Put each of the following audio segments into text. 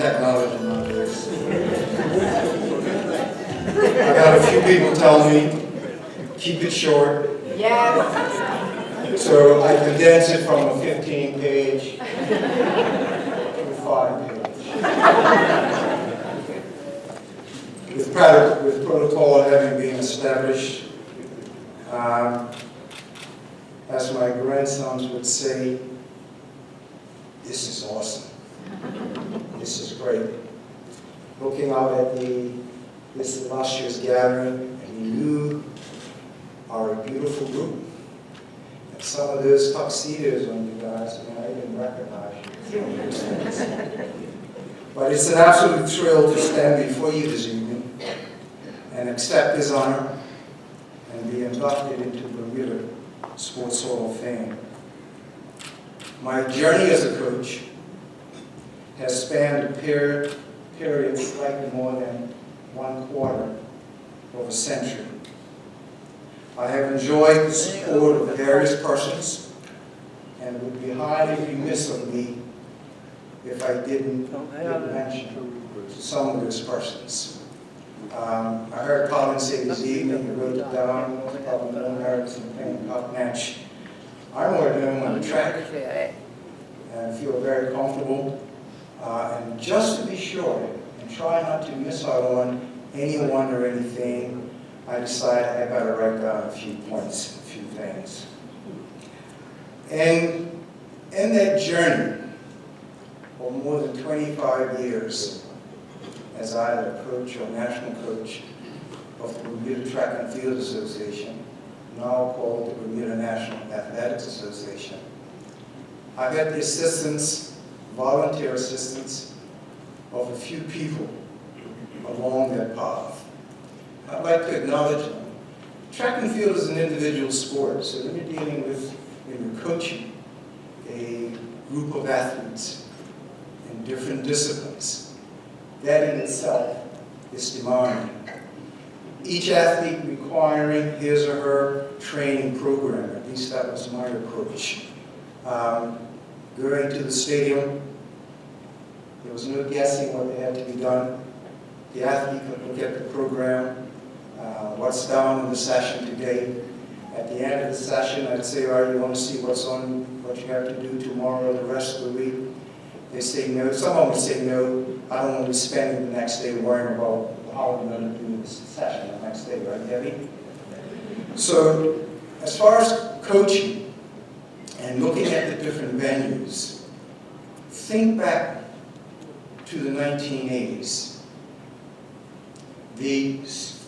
technology nowadays. I got a few people tell me, keep it short. Yes. So I condensed it from a 15-page to a 5-page. With protocol having been established, as my grandsons would say, this is awesome. This is great. Looking out at this illustrious gathering, and you are a beautiful group. And some of those tuxedos on you guys, I didn't recognize you. But it's an absolute thrill to stand before you this evening and accept this honor and be inducted into Bermuda Sports Hall of Fame. My journey as a coach has spanned a period slightly more than 1/4 of a century. I have enjoyed the support of various persons, and it would be highly remiss of me if I didn't give mention to some of those persons. I heard Colin say this evening, he wrote it down, probably no merits in playing cup match. I'm with him on the track, and I feel very comfortable. And just to be sure, and try not to miss out on anyone or anything, I decided I better write down a few points, a few things. And in that journey, for more than 25 years, as either a coach or national coach of the Bermuda Track and Field Association, now called the Bermuda National Athletics Association, I've had the assistance, volunteer assistance, of a few people along that path. I'd like to acknowledge them. Track and field is an individual sport, so when you're dealing with, when you're coaching a group of athletes in different disciplines, that in itself is demanding. Each athlete requiring his or her training program, at least that was my approach. Going to the stadium, there was no guessing what had to be done. The athlete could look at the program, what's down in the session today. At the end of the session, I'd say, all right, you want to see what's on, what you have to do tomorrow, the rest of the week? They say no. Some of them say no. I don't want to be spending the next day worrying about how I'm going to do this session the next day, right, Debbie? So, as far as coaching and looking at the different venues, think back to the 1980s. The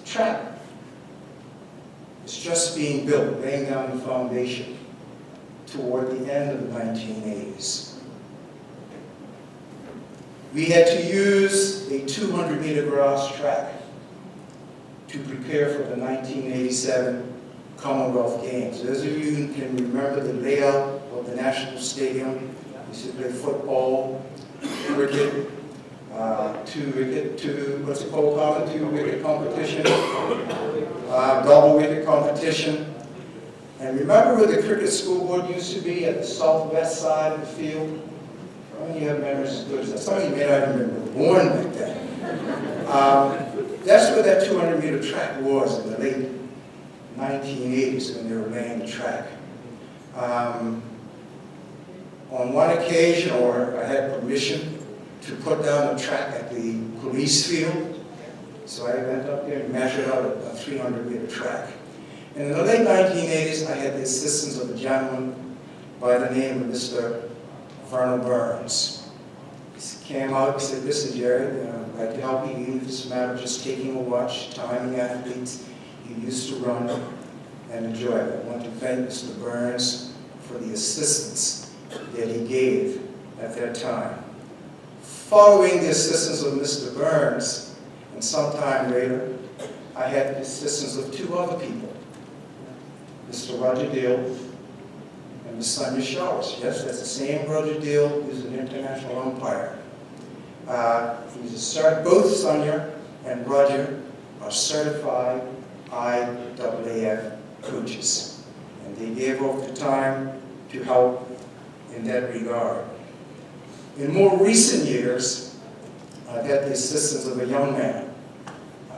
track was just being built, laying down the foundation toward the end of the 1980s. We had to use a 200-meter grass track to prepare for the 1987 Commonwealth Games. Those of you who can remember the layout of the National Stadium, we used to play football, cricket, what's it called, Colin? Two-wicket competition, double-wicket competition. And remember where the cricket scoreboard used to be at the southwest side of the field? How many of you have memories as good as that? Some of you may not even have been born like that. That's where that 200-meter track was in the late 1980s when they were laying the track. On one occasion, I had permission to put down the track at the police field. So I went up there and measured out a 300-meter track. And in the late 1980s, I had the assistance of a gentleman by the name of Mr. Vernon Burns. He came out and said, listen, Jerry, I'd like to help you, even if it's a matter of just taking a watch, timing athletes. He used to run and enjoy it. I want to thank Mr. Burns for the assistance that he gave at that time. Following the assistance of Mr. Burns, and sometime later, I had the assistance of two other people, Mr. Roger Deal and Ms. Sonia Showers. Yes, that's the same Roger Deal who's an international umpire. Both Sonia and Roger are certified IAAF coaches, and they gave up the time to help in that regard. In more recent years, I've had the assistance of a young man,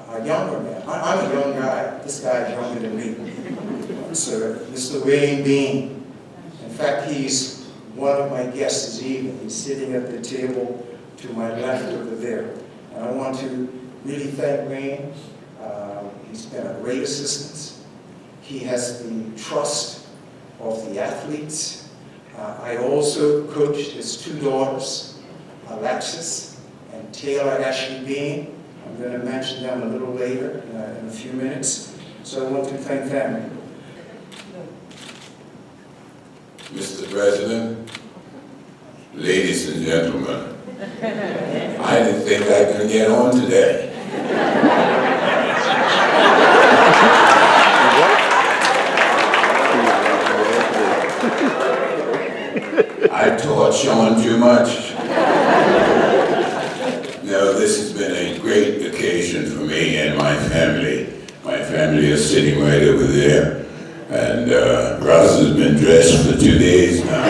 a younger man. I'm a young guy. This guy is younger than me. Sir, Mr. Wayne Bean. In fact, he's one of my guests this evening. He's sitting at the table to my left over there. And I want to really thank Wayne. He's been a great assistance. He has the trust of the athletes. I also coached his two daughters, Alexis and Taylor Ashley Bean. I'm going to mention them a little later in a few minutes. So I want to thank them. Mr. President, ladies and gentlemen, I didn't think I could get on today. I taught Sean too much. No, this has been a great occasion for me and my family. My family is sitting right over there. And Ross has been dressed for 2 days now.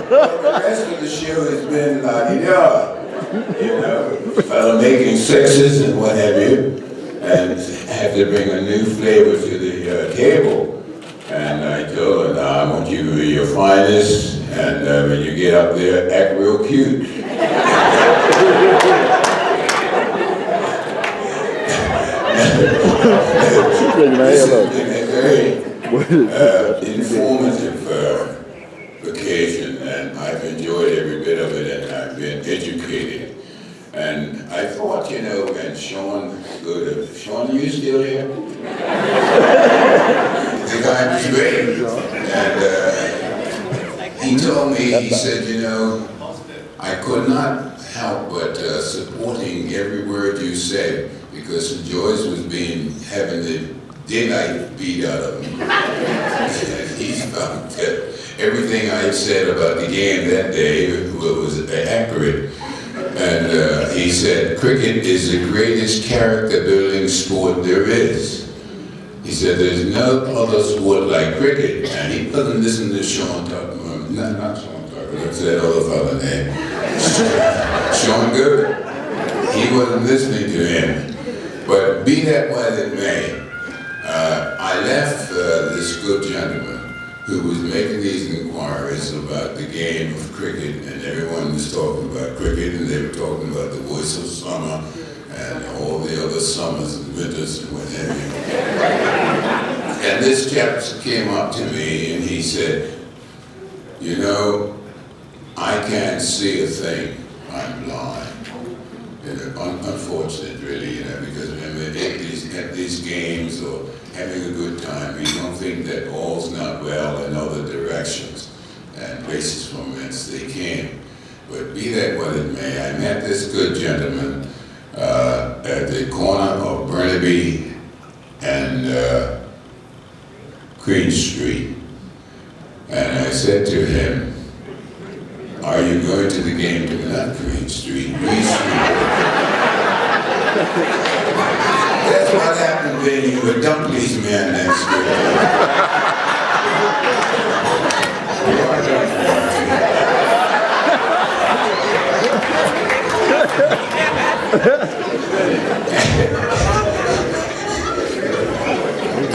Well, the rest of the show has been la-di-da. You know, fellow making sixes and what have you, and have to bring a new flavor to the table. And I told her, I want you to be your finest, and when you get up there, act real cute. This has been a very informative vacation, and I've enjoyed every bit of it, and I've been educated. And I thought, you know, and Sean, Sean, are you still here? The guy was great. And he told me, he said, you know, I could not help but supporting every word you said, because Joyce was having the daylight beat out of him. He felt that everything I said about the game that day was accurate. And he said, cricket is the greatest character-building sport there is. He said, there's no other sport like cricket. And he doesn't listen to Sean talking, not Sean talking, what's that other fellow name? Sean Good. He wasn't listening to him. But be that what it may, I left this good gentleman who was making these inquiries about the game of cricket, and everyone was talking about cricket, and they were talking about the voice of summer and all the other summers and winters and what have you. And this chap came up to me and he said, you know, I can't see a thing, I'm blind. You know, unfortunate really, you know, because when we're at these games or having a good time, we don't think that all's not well in other directions and places from whence they came. But be that what it may, I met this good gentleman at the corner of Burnaby and Queen Street. And I said to him, are you going to the game to not Queen Street, Queen Street? That's what happened when you were Dumplings man next year.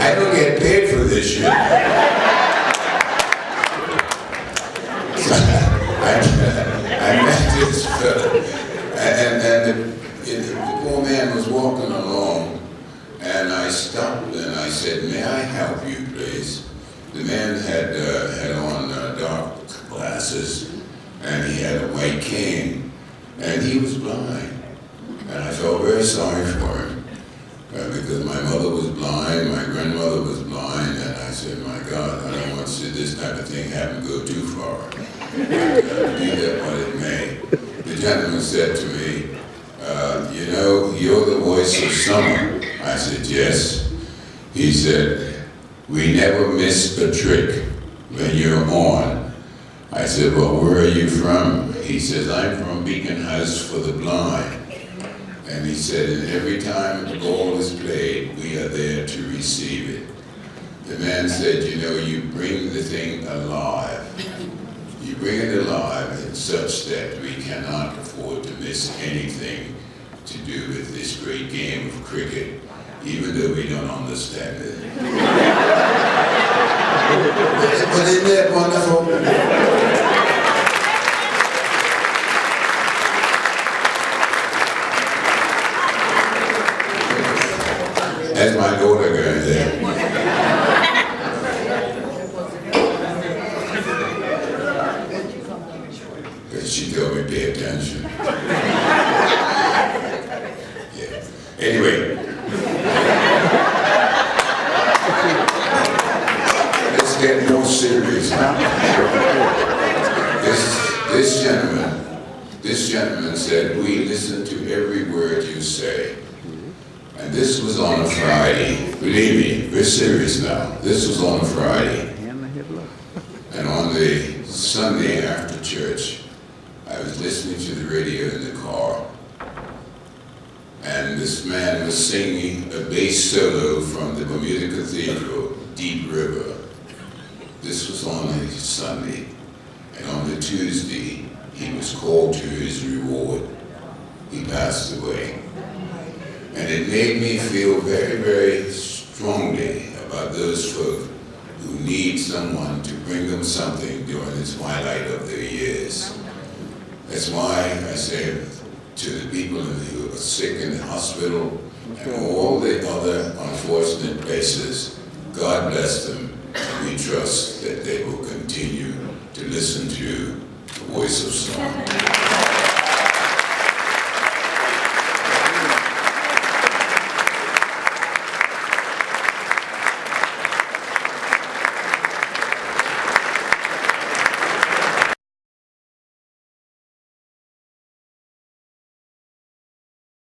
I don't get paid for this shit. I met this fella, and the poor man was walking along, and I stopped and I said, may I help you, please? The man had on dark glasses, and he had a white cane, and he was blind. And I felt very sorry for him, because my mother was blind, my grandmother was blind, and I said, my God, I don't want to see this type of thing happen, go too far. Be that what it may. The gentleman said to me, you know, you're the voice of summer. I said, yes. He said, we never miss a trick when you're on. I said, well, where are you from? He says, I'm from Beacon House for the Blind. And And he said, and every time the ball is played, we are there to receive it. The man said, you know, you bring the thing alive. You bring it alive in such that we cannot afford to miss anything to do with this great game of cricket, even though we don't understand it. But isn't that wonderful? That's my daughter going there. Because she told me pay attention. Yeah. Anyway. Let's get more serious now. This gentleman said, we listen to every word you say. And this was on a Friday. Believe me, we're serious now. This was on a Friday. And on the Sunday after church, I was listening to the radio in the car. And this man was singing a bass solo from the Bermuda Cathedral, Deep River. This was on a Sunday. And on the Tuesday, he was called to his reward. He passed away. And it made me feel very, very strongly about those folk who need someone to bring them something during the twilight of their years. That's why I say to the people who are sick in the hospital and all the other unfortunate places, God bless them, and we trust that they will continue to listen to the voice of Swan.